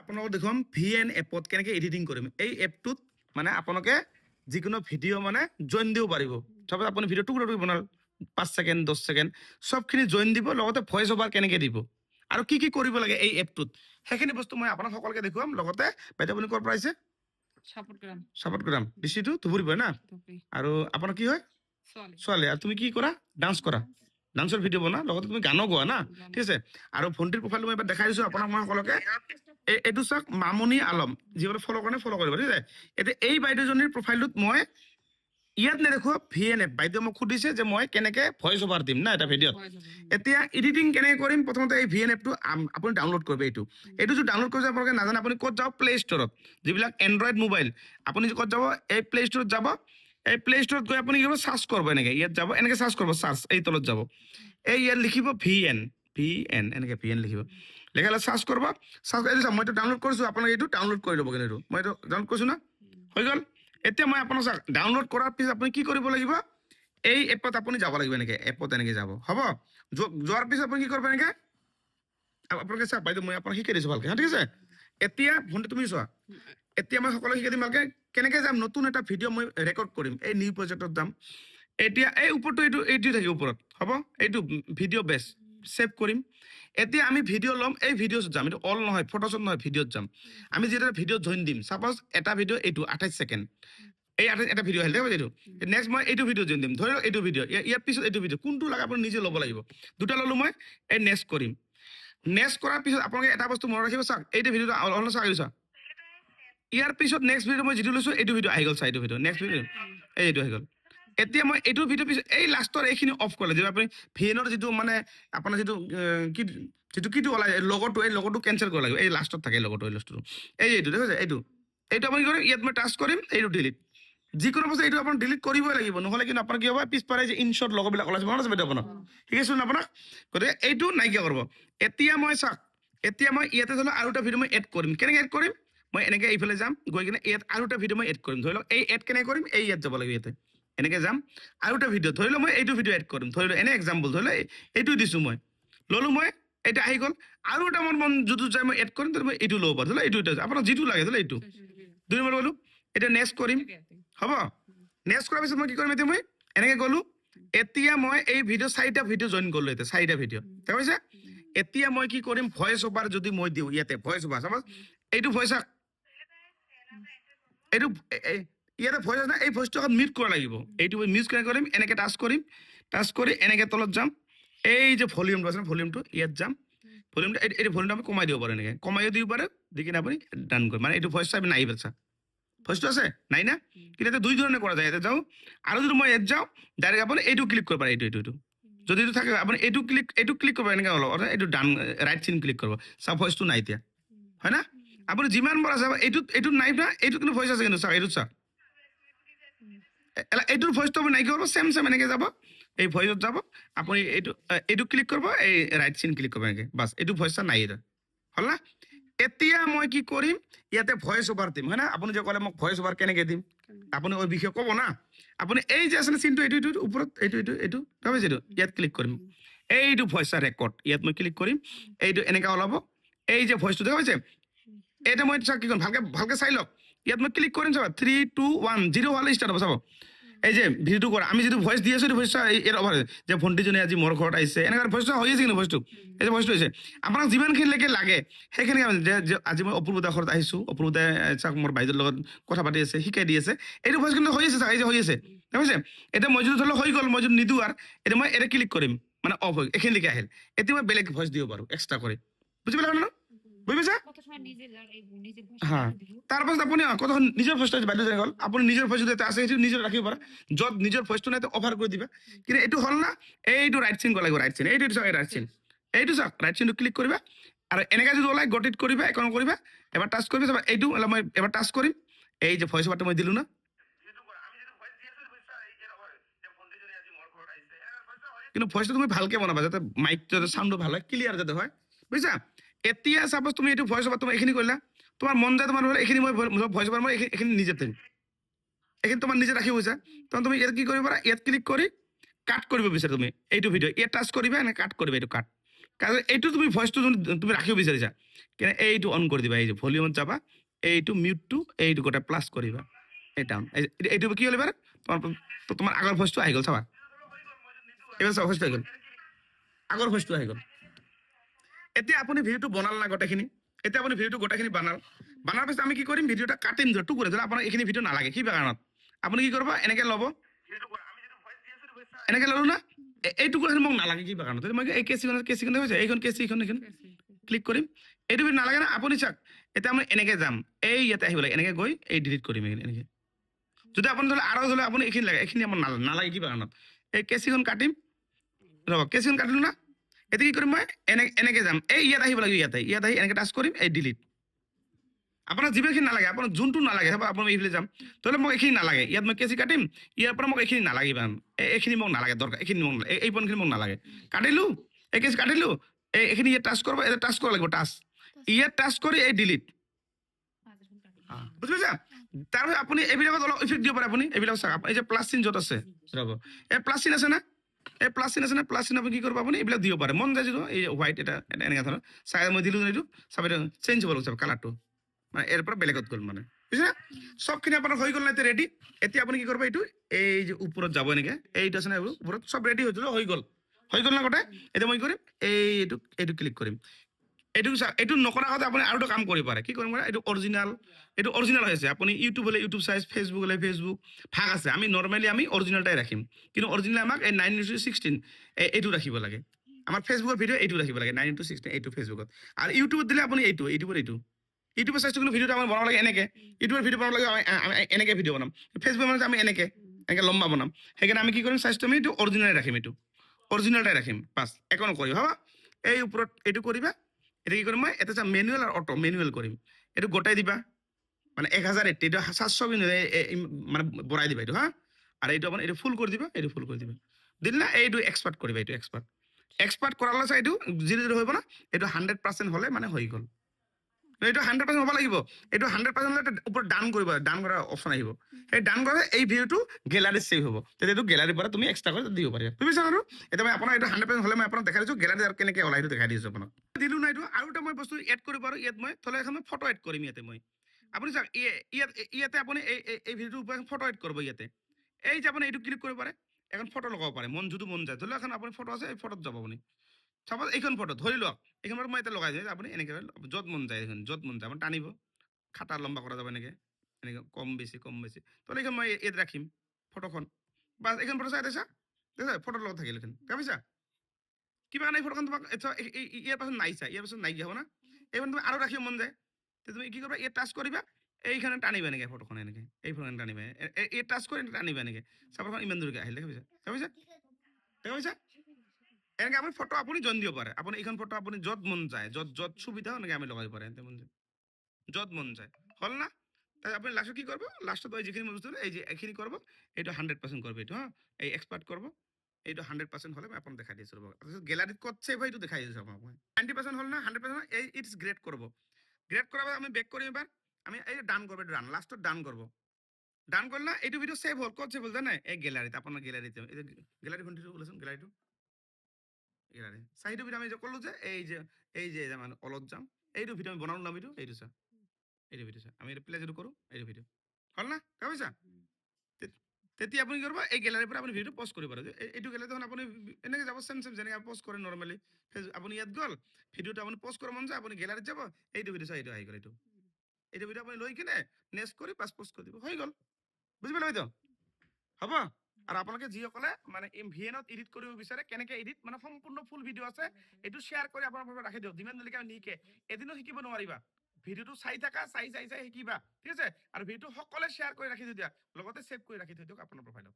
আপোনালোকক দেখুৱাম VN এপত কেনেকৈ এডিটিং কৰিম। এই এপটোত মানে আপোনালোকে যিকোনো ভিডিঅ' মানে জইন দিব পাৰিব। তাৰপিছত আপুনি ভিডিঅ' টুকুৰা টুকুৰি বনাল 5 ছেকেণ্ড 10 ছেকেণ্ড চবখিনি জইন দিব, লগতে ভইচ অভাৰ কেনেকৈ দিব আৰু কি কৰিব লাগে এই এপটোত সেইখিনি বস্তু মই আপোনাক সকলোকে দেখুৱাম। লগতে বাইদেউ আপুনি ক'ৰ পৰা আহিছে? সাপতগ্ৰাম ডিষ্ট্ৰিক্টটো ধুবুৰী হয় না? আৰু আপোনাৰ কি হয়? ছোৱালী। আৰু তুমি কি কৰা? ডান্স কৰা, ডান্সৰ ভিডিঅ' বনা, লগতে তুমি গানো গোৱা না? ঠিক আছে। আৰু ভণ্টিৰ প্ৰফাইলটো মই এবাৰ দেখাই দিছোঁ আপোনাক মই সকলোকে। এইটো চাওক, মামনি আলম, যিবোৰ ফ'ল' কৰে ফ'ল' কৰিব, ঠিক আছে। এতিয়া এই বাইদেউজনীৰ প্ৰফাইলটোত মই ইয়াত নেদেখুৱা VN এপ। বাইদেউ মোক সুধিছে যে মই কেনেকৈ ভইচ অভাৰ দিম না এটা ভিডিঅ'ত। এতিয়া এডিটিং কেনেকৈ কৰিম, প্ৰথমতে এই VN এপটো আপুনি ডাউনলোড কৰিব। এইটো যদি ডাউনলোড কৰি আপোনালোকে নাজানে, আপুনি ক'ত যাব? প্লে ষ্টৰত। যিবিলাক এণ্ড্ৰইড মোবাইল আপুনি ক'ত যাব? এই প্লে ষ্টৰত যাব। এই প্লে ষ্টৰত গৈ আপুনি কি কৰিব? চাৰ্চ কৰিব। এনেকৈ ইয়াত যাব, এনেকৈ চাৰ্চ কৰিব, চাৰ্চ এই তলত যাব, এই ইয়াত লিখিব VN এনেকৈ VN লিখিব। লেখালে চাৰ্চ কৰিব। চাৰ্চ কৰি চাওক, মই এইটো ডাউনলোড কৰিছোঁ, আপোনালোকে এইটো ডাউনলোড কৰি ল'ব। কিন্তু এইটো মই এইটো ডাউনলোড কৰিছোঁ না, হৈ গ'ল। এতিয়া মই আপোনাক চাওক, ডাউনলোড কৰাৰ পিছত আপুনি কি কৰিব লাগিব? এই এপত আপুনি যাব লাগিব। এনেকৈ এপত এনেকৈ যাব, হ'ব। যোৱাৰ পিছত আপুনি কি কৰিব? এনেকৈ আপোনালোকে চাওক, বাইদেউ মই আপোনাক শিকাই দিছোঁ ভালকৈ, ঠিক আছে। এতিয়া ভণ্টি তুমি চোৱা, এতিয়া মই সকলোকে শিকাই দিম ভালকৈ কেনেকৈ যাম। নতুন এটা ভিডিঅ' মই ৰেকৰ্ড কৰিম, এই নিউ প্ৰজেক্টত যাম। এতিয়া এই ওপৰটো এইটো থাকিব ওপৰত, হ'ব। এইটো ভিডিঅ' বেছ ছেভ কৰিম। এতিয়া আমি ভিডিঅ' ল'ম, এই ভিডিঅ'ত যাম। এইটো অল নহয়, ফটোশ্বপ নহয়, ভিডিঅ'ত যাম। আমি যেতিয়া ভিডিঅ'ত জইন দিম, ছাপ'জ এটা ভিডিঅ' এইটো 28 ছেকেণ্ড, এই এটা ভিডিঅ' আহিলে এইটো। নেক্সট মই এইটো ভিডিঅ' জইন দিম, ধৰি লওক এইটো ভিডিঅ', ইয়াৰ পিছত এইটো ভিডিঅ', কোনটো লাগে আপুনি নিজে ল'ব লাগিব। দুটা ল'লোঁ মই, এই নেক্সট কৰিম। নেক্সট কৰাৰ পিছত আপোনালোকে এটা বস্তু মনত ৰাখিব, চাওক এইটো ভিডিঅ'টো অলপ চাওক, চাওক ইয়াৰ পিছত নেক্সট ভিডিঅ' মই যিটো লৈছোঁ, এইটো ভিডিঅ' আহি গ'ল। চাই এইটো ভিডিঅ' নেক্সট ভিডিঅ' এইটো আহি গ'ল। এতিয়া মই এইটো ভিডিঅ' পিছত এই লাষ্টৰ এইখিনি অফ কৰিলে, যিটো আপুনি VN-ৰ যিটো মানে আপোনাৰ কিটো ওলাই লগৰটো, এই লগৰটো কেঞ্চেল কৰিব লাগিব। এই লাষ্টত থাকে লগৰটো, এই লাষ্টটো এইটো দেখিছে। এইটো আপুনি কৰিম, ইয়াত মই টাচ কৰিম, এইটো ডিলিট। যিকোনো বস্তু এইটো আপুনি ডিলিট কৰিবই লাগিব, নহ'লে কিন্তু আপোনাৰ কি হ'ব? পিছফালে যে ইনশ্বট লগৰবিলাক ওলাইছে, মনত আছে বাইদেউ আপোনাক শিকাইছোঁ না আপোনাক? গতিকে এইটো নাইকিয়া কৰিব। এতিয়া মই চাওক, এতিয়া মই ইয়াতে ধৰি লওক আৰু এটা ভিডিঅ' মই এড কৰিম। কেনেকৈ এড কৰিম? মই এনেকৈ এইফালে যাম, গৈ কিনে ইয়াত আৰু এটা ভিডিঅ' মই এড কৰিম। ধৰি লওক এই এড কেনেকৈ কৰিম? এই ইয়াত যাব লাগিব, ইয়াতে এনেকৈ যাম। আৰু এটা ভিডিঅ' ধৰি লওক মই এইটো ভিডিঅ' এড কৰিম। ধৰি লওক এনে এক্সাম্পল, ধৰি লওক এইটো দিছোঁ মই, ল'লোঁ মই, এইটো আহি গ'ল। আৰু এটা মন যিটো যায় মই এড কৰিম, তেতিয়া মই এইটো ল'ব পাৰোঁ। ধৰি লওক এইটো আপোনাক যিটো লাগে, ধৰি লওক এইটো 2 নম্বৰ গ'লোঁ। এতিয়া নেক্সট কৰিম, হ'ব। নেক্সট কৰাৰ পিছত মই কি কৰিম? এতিয়া মই এনেকৈ গ'লোঁ। এতিয়া মই এই চাৰিটা ভিডিঅ' জইন কৰিলোঁ। এতিয়া 4টা ভিডিঅ' ঠিক আছে। এতিয়া মই কি কৰিম? ভইচ অভাৰ যদি মই দিওঁ, ইয়াতে ভইচ অভাৰ, চাপ'জ এইটো ভইচ, এইটো ইয়াতে ভইচ আছে না, এই ভইচটো আকৌ মিউট কৰিব লাগিব। এইটো মই মিউট কেনেকৈ কৰিম? এনেকৈ টাচ কৰিম, টাচ কৰি এনেকৈ তলত যাম। এই যে ভলিউমটো আছে, ভলিউমটো ইয়াত যাম। ভলিউমটো এইটো ভলিউমটো আমি কমাই দিব পাৰোঁ। এনেকৈ কমাইও দিব পাৰে, দি কিনে আপুনি ডান কৰিম। মানে এইটো ভইচটো আমি নাই পাইছা, ভইচটো আছে নাই না? কিন্তু এতিয়া 2 ধৰণে কৰা যায়। ইয়াতে যাওঁ, আৰু যদি মই ইয়াত যাওঁ, ডাইৰেক্ট আপুনি এইটো ক্লিক কৰিব পাৰে। এইটো যদি এইটো থাকে, আপুনি এইটো ক্লিক কৰিব। এনেকৈ অলপ এইটো ডান ৰাইট চিন ক্লিক কৰিব। চাওক ভইচটো নাই এতিয়া, হয় না? আপুনি যিমান বাৰ আছে, এইটোত নাই না, এইটোত কিন্তু ভইচ আছে। কিন্তু চাওক এইটোত, চাওক এইটোৰ ভইচটো আপুনি নাইকিয়া কৰিব। চেম এনেকৈ যাব, এই ভইচত যাব, আপুনি এইটো ক্লিক কৰিব, এই ৰাইট চিন ক্লিক কৰিব এনেকৈ, বাছ এইটো ভইচ নাই এটা, হ'ল না? এতিয়া মই কি কৰিম? ইয়াতে ভইচ অভাৰ দিম, হয় না? আপুনি যে ক'লে মোক ভইচ অভাৰ কেনেকৈ দিম, আপুনি ওই বিষয়ে ক'ব না। আপুনি এই যে আছে চিনটো, এইটো ওপৰত, এইটো ভাবিছে, ইয়াত ক্লিক কৰিম। এইটো ভইচ ৰেকৰ্ড, ইয়াত মই ক্লিক কৰিম। এইটো এনেকৈ ওলাব, এই যে ভইচটো দেখা পাইছে। এইটো মই চাওক কি কৰিম, ভালকৈ চাই লওক। ইয়াত মই ক্লিক কৰিম, চাব 3 2 1 0 হ'লে ষ্টাৰ্ট হ'ব। চাব এই যে ভিডিঅ'টো কৰা, আমি যিটো ভইচ দি আছোঁ, এইটো ভইচ ইয়াত অভাৰ হৈছে যে ভণ্টিজনী আজি মোৰ ঘৰত আহিছে, এনেকুৱা ভইচটো হৈ আছে। কিন্তু ভইচটো এই যে ভইচটো হৈছে, আপোনাক যিমানখিনিলৈকে লাগে সেইখিনি যে আজি মই অপূৰ্বদাৰ ঘৰত আহিছোঁ, অপূৰ্বদাই চাওক মোৰ বাইদেউৰ লগত কথা পাতি আছে, শিকাই দি আছে, এইটো ভইচ কিন্তু হৈ আছে। চাওক এই যে হৈ আছে, ঠিক আছে। এতিয়া মই যদি ধৰি লওক হৈ গ'ল, মই যদি নিদিওঁ, আৰু এতিয়া মই এটা ক্লিক কৰিম, মানে অফ হৈ এইখিনিলৈকে আহিল। এতিয়া মই বেলেগ ভইচ দিব পাৰোঁ এক্সট্ৰা কৰি, বুজি পালা ন? বুজি পাইছা? হা, তাৰপাছত আপুনি কথা নিজৰ ভইচটো বাইদেউ যেনে হ'ল, আপুনি নিজৰ ভইচটো এটা আছে, সেইটো নিজৰ ৰাখিব পাৰে। য'ত নিজৰ ভইচটো নাই অভাৰ কৰি দিবা। কিন্তু এইটো হ'ল না, এইটো ৰাইট চিন কৰিব লাগিব। ৰাইট চিন এইটো চাওক, ৰাইট চিন এইটো চাওক, ৰাইট চিনটো ক্লিক কৰিবা, আৰু এনেকৈ যদি ওলাই গতিত কৰিবা, একাউণ্ট কৰিবা, এবাৰ টাচ কৰিবা। চাবা এইটো মই এবাৰ টাচ কৰিম, এই যে ভইচ অভাৰটো মই দিলোঁ না, কিন্তু ভইচটো তুমি ভালকৈ বনাবা, যাতে মাইকটো যাতে চাউণ্ডটো ভাল হয়, ক্লিয়াৰ যাতে হয়, বুজিছা? এতিয়া চাপ'জ তুমি এইটো ভইচ অভাৰ তুমি এইখিনি কৰিলা, তোমাৰ মন যায় তোমাৰ এইখিনি মই ভইচ অভাৰ মই এইখিনি নিজে দিম, এইখিনি তোমাৰ নিজে ৰাখি গৈছা। তখন তুমি ইয়াত কি কৰিব পাৰা? ইয়াত ক্লিক কৰি কাট কৰিব বিচাৰা তুমি এইটো ভিডিঅ', ইয়াত টাচ কৰিবা, এনেকৈ কাট কৰিবা। এইটো কাৰণ এইটো তুমি ভইচটো তুমি ৰাখিব বিচাৰিছা কেনে এইটো অন কৰি দিবা এই যে ভলিউমত যাবা এইটো মিউটটো এইটো গোটেই প্লাছ কৰিবা এই ডাউন এইটো কি হ'ল এবাৰ তোমাৰ আগৰ ভইচটো আহি গ'ল চাবা এবাৰ চাবা ভইচটো আহি গ'ল আগৰ ভইচটো আহি গ'ল এতিয়া আপুনি ভিডিঅ'টো বনাল না গোটেইখিনি এতিয়া আপুনি ভিডিঅ'টো গোটেইখিনি বানাৰ পিছত আমি কি কৰিম ভিডিঅ'টা কাটিম টুকুৰা ধৰা আপোনাৰ এইখিনি ভিডিঅ' নালাগে কিবা কাৰণত আপুনি কি কৰিব এনেকে ল'ব এনেকে ল'লো না এই টুকুৰাখিনি মোক নালাগে কিবা কাৰণত মই এই কেচিখন হৈছে এইখন কেচিখন এইখন ক্লিক কৰিম এইটো ভিডিঅ' নালাগে না আপুনি চাওক এতিয়া আমি এনেকে যাম এই ইয়াতে আহিব লাগে এনেকে গৈ এই ডিলিট কৰিম এনেকে যদি আপুনি ধৰি আৰু ধৰি আপুনি এইখিনি লাগে এইখিনি আমাৰ নালাগে কিবা কাৰণত এই কেচিখন কাটিম ৰ'ব কেচিখন কাটিলো না এতিয়া কি কৰিম মই এনেকে যাম এই ইয়াত আহিব লাগিব ইয়াত আহি এনেকে টাচ কৰিম এই ডিলিট আপোনাৰ যিমানখিনি নালাগে আপোনাৰ যোনটো নালাগে আপুনি এইফালে যাম ধৰি লওক মোক এইখিনি নালাগে ইয়াত মই কেচি কাটিম ইয়াৰ পৰা মোক এইখিনি নালাগে ইমান এইখিনি মোক নালাগে দৰকাৰ এইখিনি মোক এই পইণ্টখিনি মোক নালাগে কাটিলো এই কেচি কাটিলো এইখিনি ইয়াত টাচ কৰিব এটা টাচ কৰিব লাগিব টাচ ইয়াত টাচ কৰি এই ডিলিট বুজি পাইছা তাৰপিছত আপুনি এইবিলাকত অলপ ইফেক্ট দিব পাৰে আপুনি এইবিলাক চাওক এই যে প্লাছ চিন য'ত আছে ৰ'ব এই প্লাছ চিন আছে না এই প্লাছ চিন আছে না প্লাছ চিন আপুনি কি কৰিব আপুনি এইবিলাক দিব পাৰে মন যায় যিটো এই হোৱাইট এটা এনেকুৱা ধৰণৰ চাই মই দিলোঁ এইটো চাব চেঞ্জ হ'ব লাগিব কালাৰটো মানে ইয়াৰ পৰা বেলেগত গ'ল মানে বুজিছে সবখিনি আপোনাৰ হৈ গ'ল না এতিয়া ৰেডি এতিয়া আপুনি কি কৰিব এইটো এই যে ওপৰত যাব এনেকৈ এইটো আছে না ওপৰত চব ৰেডি হৈ গ'ল না গোটেই এতিয়া মই কি কৰিম এইটো ক্লিক কৰিম এইটো নকৰাৰ আগতে আপুনি আৰু এটা কাম কৰিব পাৰে কি কৰিম এইটো অৰিজিনেল হৈছে আপুনি ইউটিউব হ'লে ইউটিউব চাইজ ফেচবুক হ'লে ফেচবুক ভাগ আছে আমি নৰ্মেলি আমি অৰিজিনেলটাই ৰাখিম কিন্তু অৰিজিনেল আমাক এই 9:16 এইটো ৰাখিব লাগে আমাৰ ফেচবুকৰ ভিডিঅ' এইটো ৰাখিব লাগে 9:16 এইটো ফেচবুকত আৰু ইউটিউবত দিলে আপুনি ইউটিউবৰ চাইজটো কিন্তু ভিডিঅ'টো আমাৰ বনাব লাগে এনেকৈ ইউটিউবৰ ভিডিঅ' বনাব লাগে আমি এনেকৈ ভিডিঅ' বনাম ফেচবুক মানে আমি এনেকৈ লম্বা বনাম সেইকাৰণে আমি কি কৰিম চাইজটো আমি এইটো অৰিজিনেল ৰাখিম অৰিজিনেলটাই ৰাখিম বাছ একো নকৰিম হা এই ওপৰত এইটো কৰিবা এটা কি কৰিম মই এটা চা মেনুৱেল আৰু অটো মেনুৱেল কৰিম এইটো গোটাই দিবা মানে 1080 এইটো 720 মানে বঢ়াই দিবা এইটো হা আৰু এইটো আপোনাৰ এইটো ফুল কৰি দিবা দিল না এইটো এক্সপাৰ্ট কৰিবা এইটো এক্সপাৰ্ট কৰালে চাই এইটো যিটো হ'ব না এইটো 100% হ'লে মানে হৈ গ'ল এইটো 100% হ'ব লাগিব এইটো 100% হ'লে ওপৰত ডান কৰিবা ডান কৰাৰ অপশ্যন আহিব সেই ডান কৰা এই ভিডিঅ'টো গেলাৰীত ছেভ হ'ব তেতিয়া এইটো গেলাৰীৰ পৰা তুমি এক্সট্ৰা কৰি দিব পাৰিবা তুমি চাওঁ আৰু এতিয়া মই আপোনাৰ এইটো 100% হ'লে মই আপোনাক দেখাই দিছোঁ গেলাৰীত আৰু কেনেকৈ ওলাই দেখাই দিছোঁ আপোনাক দিলোঁ না এইটো আৰু এটা মই বস্তু এড কৰিব পাৰোঁ ইয়াত মই থলে এখন মই ফটো এড কৰিম ইয়াতে মই আপুনি চাওক ইয়াতে আপুনি এই ভিডিঅ'টোৰ ওপৰত ফটো এড কৰিব ইয়াতে এই যে আপুনি এইটো ক্লিক কৰিব পাৰে এখন ফটো লগাব পাৰে মন যিটো মন যায় ধৰি লওক এখন আপুনি ফটো আছে এই ফটোত যাব আপুনি চাপ'জ এইখন ফটো ধৰি লওক এইখন ফটো মই এতিয়া লগাই দিওঁ আপুনি এনেকৈ য'ত মন যায় আপুনি টানিব খাটা লম্বা কৰা যাব এনেকৈ কম বেছি তো এইখন মই ইয়াত ৰাখিম ফটোখন বাছ এইখন ফটো চাই দিছা ফটোৰ লগত থাকিল এইখন ভাবিছা কিবা কাৰণে এই ফটোখন তোমাক ইয়াৰ পাছত ইয়াৰ পাছত নাইকিয়া হ'ব না এইখন তুমি আৰু ৰাখিব মন যায় তুমি কি কৰিবা ইয়াত টাচ কৰিবা এইখানে টানিবা এনেকৈ ফটোখন এনেকৈ এই ফটোখন টানিবা এই টাচ কৰি টানিবা এনেকৈ চাপৰখন ইমান দূৰকৈ আহিলে ভাবিছা এনেকৈ আপুনি ফটো আপুনি জইন দিব পাৰে আপুনি এইখন ফটো আপুনি য'ত মন যায় য'ত সুবিধা এনেকৈ আমি লগাব পাৰে য'ত মন যায় হ'ল না তাই আপুনি লাষ্টত কি কৰিব লাষ্টত যিখিনি বস্তু এই যে এইখিনি কৰিব এইটো 100% কৰিব এইটো হা এই এক্সপাৰ্ট কৰিব এইটো 100% হ'লে মই আপোনাক দেখাই দিছোঁ ৰ'ব তাৰপিছত গেলাৰীত ক'ত ছেভ হয় এইটো দেখাই দিছোঁ আপোনাক মই 90% হ'ল না 100% এই ইটছ গ্ৰেড কৰাৰ পিছত আমি বেক কৰিম এবাৰ আমি এই ডান কৰিব ডান লাষ্টত ডান কৰিব ডান কৰিলে না এইটো ভিডিঅ' ছেভ হ'ল ক'ত ছেভ হ'ল জানে এই গেলাৰীত আপোনাৰ গেলাৰীত গেলাৰী কোনটো ওলাইছোন গেলাৰীটো চাহিটো ভিডিঅ' আমি যে ক'লোঁ যে এই যে মানে অলপ যাম এইটো ভিডিঅ' আমি বনালোঁ নাম এইটো চা এইটো ভিডিঅ' চা আমি এইটো প্লে যিটো কৰোঁ এইটো ভিডিঅ' হ'ল না ভাবিছা তেতিয়া আপুনি কি কৰিব এই গেলাৰীৰ পৰা আপুনি ভিডিঅ'টো পষ্ট কৰিব পাৰে এইটো গেলাৰী দেখোন আপুনি এনেকৈ যাব চেম যেনেকৈ পষ্ট কৰে নৰ্মেলি আপুনি ইয়াত গ'ল ভিডিঅ'টো আপুনি পষ্ট কৰিব মন যায় আপুনি গেলাৰীত যাব এইটো ভিডিঅ' চাই এইটো আহি গ'ল এইটো ভিডিঅ' আপুনি লৈ কিনে নেক্সট কৰি পাছ পষ্ট কৰি দিব হৈ গ'ল বুজি পালে বাইদেউ হ'ব আৰু আপোনালোকে যিসকলে মানে ভিএনত এডিট কৰিব বিচাৰে কেনেকৈ এডিট মানে সম্পূৰ্ণ ফুল ভিডিঅ' আছে এইটো শ্বেয়াৰ কৰি আপোনালোকে ৰাখি দিয়ক যিমান দেৰিলৈকে নিশিকে এদিনো শিকিব নোৱাৰিবা ভিডিঅ'টো চাই থাকা চাই শিকিবা ঠিক আছে আৰু ভিডিঅ'টো সকলোৱে শ্বেয়াৰ কৰি ৰাখি থৈ দিয়া লগতে ছেভ কৰি ৰাখি থৈ দিয়ক আপোনাৰ প্ৰফাইলত